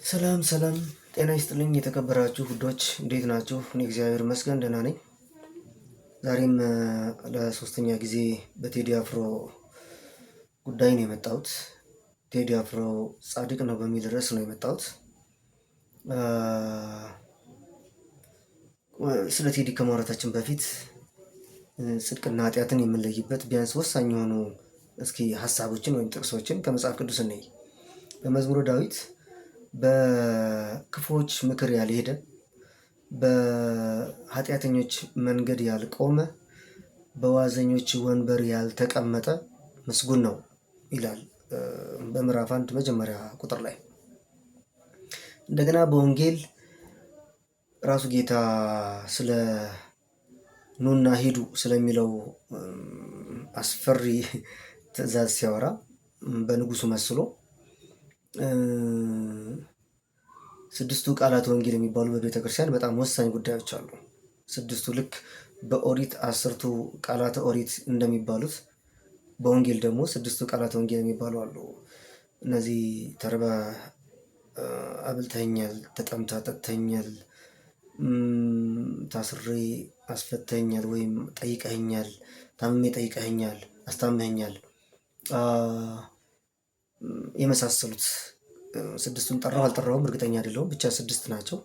ሰላም ሰላም፣ ጤና ይስጥልኝ የተከበራችሁ ውዶች፣ እንዴት ናችሁ? እኔ እግዚአብሔር ይመስገን ደህና ነኝ። ዛሬም ለሶስተኛ ጊዜ በቴዲ አፍሮ ጉዳይ ነው የመጣሁት። ቴዲ አፍሮ ጻድቅ ነው በሚል ርዕስ ነው የመጣሁት። ስለ ቴዲ ከማውራታችን በፊት ጽድቅና ኃጢአትን የምንለይበት ቢያንስ ወሳኝ የሆኑ እስኪ ሀሳቦችን ወይም ጥቅሶችን ከመጽሐፍ ቅዱስ እንይ። በመዝሙረ ዳዊት በክፉዎች ምክር ያልሄደ በኃጢአተኞች መንገድ ያልቆመ በዋዘኞች ወንበር ያልተቀመጠ ምስጉን ነው ይላል በምዕራፍ 1 መጀመሪያ ቁጥር ላይ። እንደገና በወንጌል ራሱ ጌታ ስለ ኑና ሂዱ ስለሚለው አስፈሪ ትእዛዝ ሲያወራ በንጉሱ መስሎ ስድስቱ ቃላት ወንጌል የሚባሉ በቤተ ክርስቲያን በጣም ወሳኝ ጉዳዮች አሉ። ስድስቱ ልክ በኦሪት 10ቱ ቃላተ ኦሪት እንደሚባሉት በወንጌል ደግሞ ስድስቱ ቃላተ ወንጌል የሚባሉ አሉ። እነዚህ ተርበህ አብልተኸኛል፣ ተጠምተህ አጠጥተኸኛል፣ ታስሬ አስፈተኸኛል ወይም ጠይቀኸኛል፣ ታምሜ ጠይቀኸኛል፣ አስታመኸኛል የመሳሰሉት ስድስቱን ጠራው አልጠራውም እርግጠኛ አይደለሁም፣ ብቻ ስድስት ናቸው።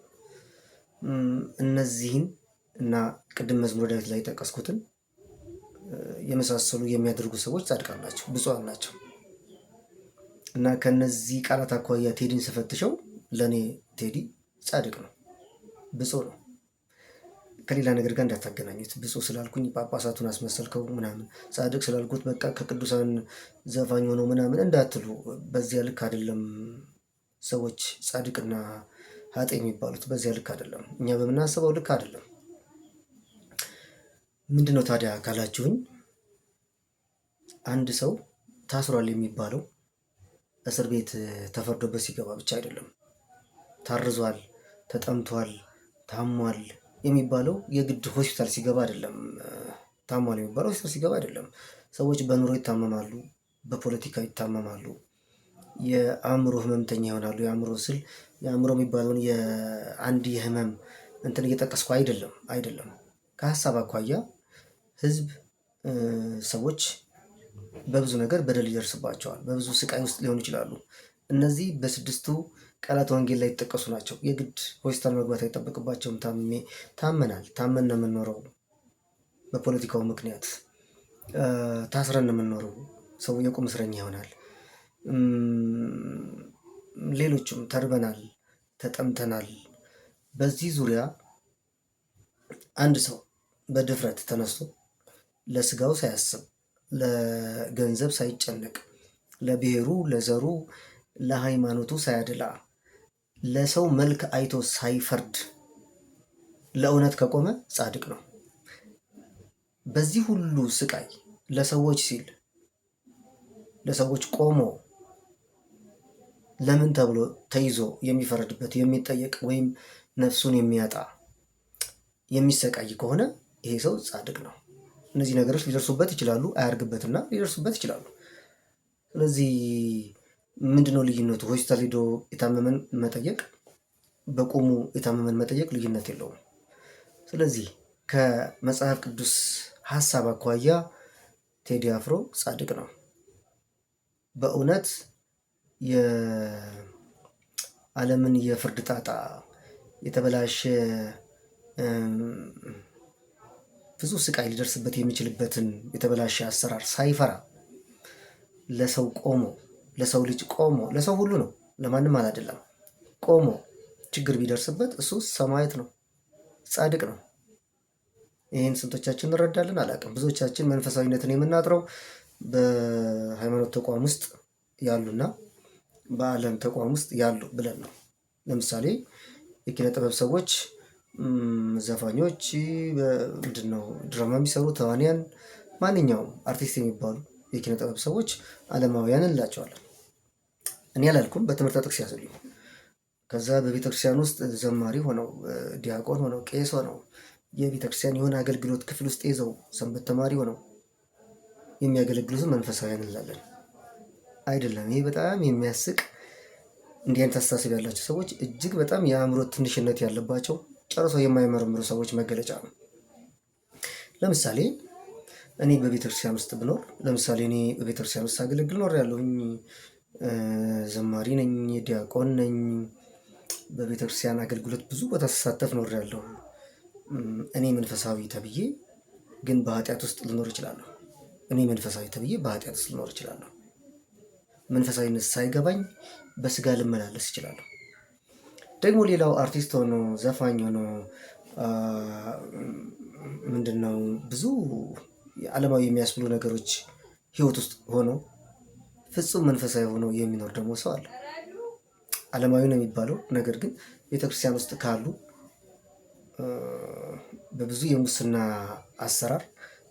እነዚህን እና ቅድም መዝሙረ ዳዊት ላይ ጠቀስኩትን የመሳሰሉ የሚያደርጉ ሰዎች ጻድቃን ናቸው፣ ብፁዓን ናቸው። እና ከነዚህ ቃላት አኳያ ቴዲን ስፈትሸው ለእኔ ቴዲ ጻድቅ ነው፣ ብፁዕ ነው። ከሌላ ነገር ጋር እንዳታገናኙት። ብፁዕ ስላልኩኝ ጳጳሳቱን አስመሰልከው ምናምን፣ ጻድቅ ስላልኩት በቃ ከቅዱሳን ዘፋኝ ሆነው ምናምን እንዳትሉ። በዚያ ልክ አይደለም ሰዎች ጻድቅና ኃጥእ የሚባሉት፣ በዚያ ልክ አይደለም። እኛ በምናስበው ልክ አይደለም። ምንድን ነው ታዲያ ካላችሁኝ፣ አንድ ሰው ታስሯል የሚባለው እስር ቤት ተፈርዶበት ሲገባ ብቻ አይደለም። ታርዟል፣ ተጠምቷል፣ ታሟል የሚባለው የግድ ሆስፒታል ሲገባ አይደለም። ታሟል የሚባለው ሆስፒታል ሲገባ አይደለም። ሰዎች በኑሮ ይታመማሉ፣ በፖለቲካ ይታመማሉ፣ የአእምሮ ህመምተኛ ይሆናሉ። የአእምሮ ስል የአእምሮ የሚባለውን የአንድ የህመም እንትን እየጠቀስኩ አይደለም። ከሀሳብ አኳያ ህዝብ፣ ሰዎች በብዙ ነገር በደል ይደርስባቸዋል፣ በብዙ ስቃይ ውስጥ ሊሆኑ ይችላሉ። እነዚህ በስድስቱ ቃላት ወንጌል ላይ የተጠቀሱ ናቸው። የግድ ሆስፒታል መግባት አይጠበቅባቸውም። ታመን ነው የምንኖረው። በፖለቲካው ምክንያት ታስረን ነው የምንኖረው። ሰው የቁም እስረኛ ይሆናል። ሌሎችም ተርበናል፣ ተጠምተናል። በዚህ ዙሪያ አንድ ሰው በድፍረት ተነስቶ ለስጋው ሳያስብ፣ ለገንዘብ ሳይጨነቅ፣ ለብሔሩ፣ ለዘሩ፣ ለሃይማኖቱ ሳያደላ፣ ለሰው መልክ አይቶ ሳይፈርድ ለእውነት ከቆመ ጻድቅ ነው። በዚህ ሁሉ ስቃይ ለሰዎች ሲል ለሰዎች ቆሞ ለምን ተብሎ ተይዞ የሚፈረድበት የሚጠየቅ ወይም ነፍሱን የሚያጣ የሚሰቃይ ከሆነ ይሄ ሰው ጻድቅ ነው። እነዚህ ነገሮች ሊደርሱበት ይችላሉ፣ አያርግበትና ሊደርሱበት ይችላሉ። ስለዚህ ምንድነው ልዩነቱ? ሆስፒታል ሄዶ የታመመን መጠየቅ፣ በቁሙ የታመመን መጠየቅ ልዩነት የለውም። ስለዚህ ከመጽሐፍ ቅዱስ ሀሳብ አኳያ ቴዲ አፍሮ ጻድቅ ነው። በእውነት የዓለምን የፍርድ ጣጣ የተበላሸ ብዙ ስቃይ ሊደርስበት የሚችልበትን የተበላሸ አሰራር ሳይፈራ ለሰው ቆሞ፣ ለሰው ልጅ ቆሞ፣ ለሰው ሁሉ ነው፣ ለማንም አላደለም፣ ቆሞ ችግር ቢደርስበት እሱ ሰማዕት ነው፣ ጻድቅ ነው። ይህን ስንቶቻችን እንረዳለን አላውቅም። ብዙዎቻችን መንፈሳዊነትን የምናጥረው በሃይማኖት ተቋም ውስጥ ያሉና በዓለም ተቋም ውስጥ ያሉ ብለን ነው። ለምሳሌ የኪነ ጥበብ ሰዎች፣ ዘፋኞች፣ ምንድነው ድራማ የሚሰሩ ተዋንያን፣ ማንኛውም አርቲስት የሚባሉ የኪነ ጥበብ ሰዎች ዓለማውያን እንላቸዋለን። እኔ አላልኩም፣ በትምህርት ጥቅስ ያስሉኝ። ከዛ በቤተክርስቲያን ውስጥ ዘማሪ ሆነው፣ ዲያቆን ሆነው፣ ቄስ ሆነው፣ የቤተክርስቲያን የሆነ አገልግሎት ክፍል ውስጥ ይዘው ሰንበት ተማሪ ሆነው የሚያገለግሉትን መንፈሳውያን እንላለን። አይደለም። ይሄ በጣም የሚያስቅ እንዲህ አይነት አስተሳሰብ ያላቸው ሰዎች እጅግ በጣም የአእምሮ ትንሽነት ያለባቸው ጨርሰው የማይመረምሩ ሰዎች መገለጫ ነው። ለምሳሌ እኔ በቤተክርስቲያን ውስጥ ብኖር ለምሳሌ እኔ በቤተክርስቲያን ውስጥ ሳገለግል ኖር ያለሁኝ ዘማሪ ነኝ፣ ዲያቆን ነኝ። በቤተክርስቲያን አገልግሎት ብዙ ቦታ ስሳተፍ ኖር ያለሁ። እኔ መንፈሳዊ ተብዬ ግን በኃጢአት ውስጥ ልኖር እችላለሁ። እኔ መንፈሳዊ ተብዬ በኃጢአት ውስጥ ልኖር እችላለሁ። መንፈሳዊነት ሳይገባኝ በስጋ ልመላለስ እችላለሁ። ደግሞ ሌላው አርቲስት ሆኖ ዘፋኝ ሆኖ ምንድነው ብዙ ዓለማዊ የሚያስብሉ ነገሮች ህይወት ውስጥ ሆኖ ፍጹም መንፈሳዊ ሆኖ የሚኖር ደግሞ ሰው አለ። ዓለማዊ ነው የሚባለው ነገር ግን ቤተክርስቲያን ውስጥ ካሉ በብዙ የሙስና አሰራር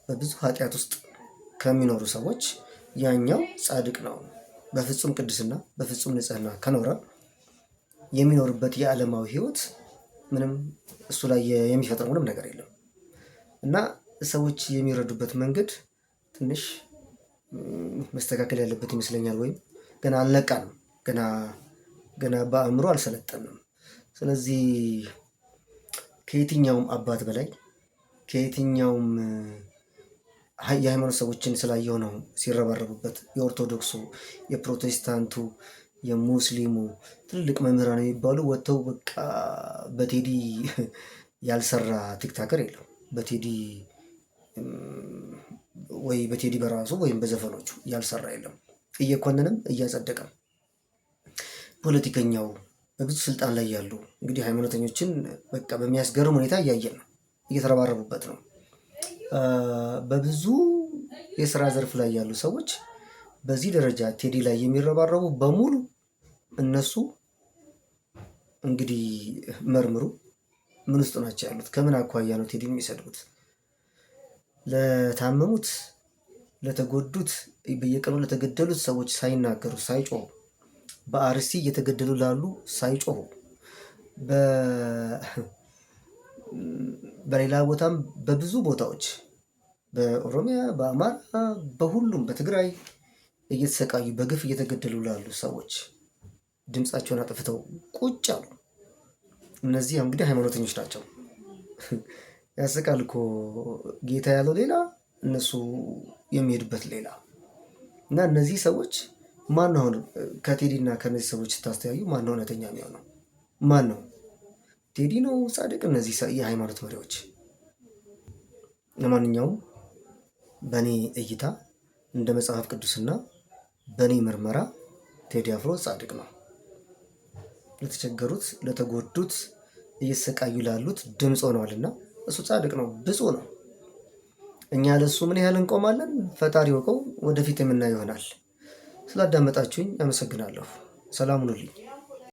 በብዙ ኃጢአት ውስጥ ከሚኖሩ ሰዎች ያኛው ጻድቅ ነው። በፍጹም ቅድስና በፍጹም ንጽህና ከኖረ የሚኖርበት የዓለማዊ ህይወት ምንም እሱ ላይ የሚፈጥረው ምንም ነገር የለም እና ሰዎች የሚረዱበት መንገድ ትንሽ መስተካከል ያለበት ይመስለኛል። ወይም ገና አልነቃንም፣ ገና በአእምሮ አልሰለጠንም። ስለዚህ ከየትኛውም አባት በላይ ከየትኛውም የሃይማኖት ሰዎችን ስላየው ነው ሲረባረቡበት። የኦርቶዶክሱ፣ የፕሮቴስታንቱ፣ የሙስሊሙ ትልልቅ መምህራን የሚባሉ ወጥተው በቃ በቴዲ ያልሰራ ቲክታከር የለም። በቴዲ ወይ በቴዲ በራሱ ወይም በዘፈኖቹ ያልሰራ የለም። እየኮነንም እያጸደቀም ፖለቲከኛው በብዙ ስልጣን ላይ ያሉ እንግዲህ ሃይማኖተኞችን በቃ በሚያስገርም ሁኔታ እያየን ነው፣ እየተረባረቡበት ነው። በብዙ የስራ ዘርፍ ላይ ያሉ ሰዎች በዚህ ደረጃ ቴዲ ላይ የሚረባረቡ በሙሉ እነሱ እንግዲህ መርምሩ፣ ምን ውስጥ ናቸው ያሉት? ከምን አኳያ ነው ቴዲ የሚሰድቡት? ለታመሙት፣ ለተጎዱት፣ በየቀኑ ለተገደሉት ሰዎች ሳይናገሩ ሳይጮሁ፣ በአርሲ እየተገደሉ ላሉ ሳይጮሁ፣ በሌላ ቦታም በብዙ ቦታዎች በኦሮሚያ፣ በአማራ፣ በሁሉም በትግራይ እየተሰቃዩ በግፍ እየተገደሉ ላሉ ሰዎች ድምፃቸውን አጥፍተው ቁጭ አሉ። እነዚህ እንግዲህ ሃይማኖተኞች ናቸው። ያስቃል እኮ ጌታ ያለው ሌላ፣ እነሱ የሚሄዱበት ሌላ እና እነዚህ ሰዎች ማን ነው አሁን ከቴዲ እና ከነዚህ ሰዎች ስታስተያዩ ማን ነው እውነተኛ የሚሆነው? ማን ነው? ቴዲ ነው ጻድቅ? እነዚህ የሃይማኖት መሪዎች? ለማንኛውም በእኔ እይታ እንደ መጽሐፍ ቅዱስና በእኔ ምርመራ ቴዲ አፍሮ ጻድቅ ነው። ለተቸገሩት፣ ለተጎዱት፣ እየተሰቃዩ ላሉት ድምፅ ሆነዋልና እሱ ጻድቅ ነው፣ ብፁዕ ነው። እኛ ለሱ ምን ያህል እንቆማለን ፈጣሪ ወቀው፣ ወደፊት የምናየው ይሆናል። ስላዳመጣችሁኝ አመሰግናለሁ። ሰላም ሁኑልኝ።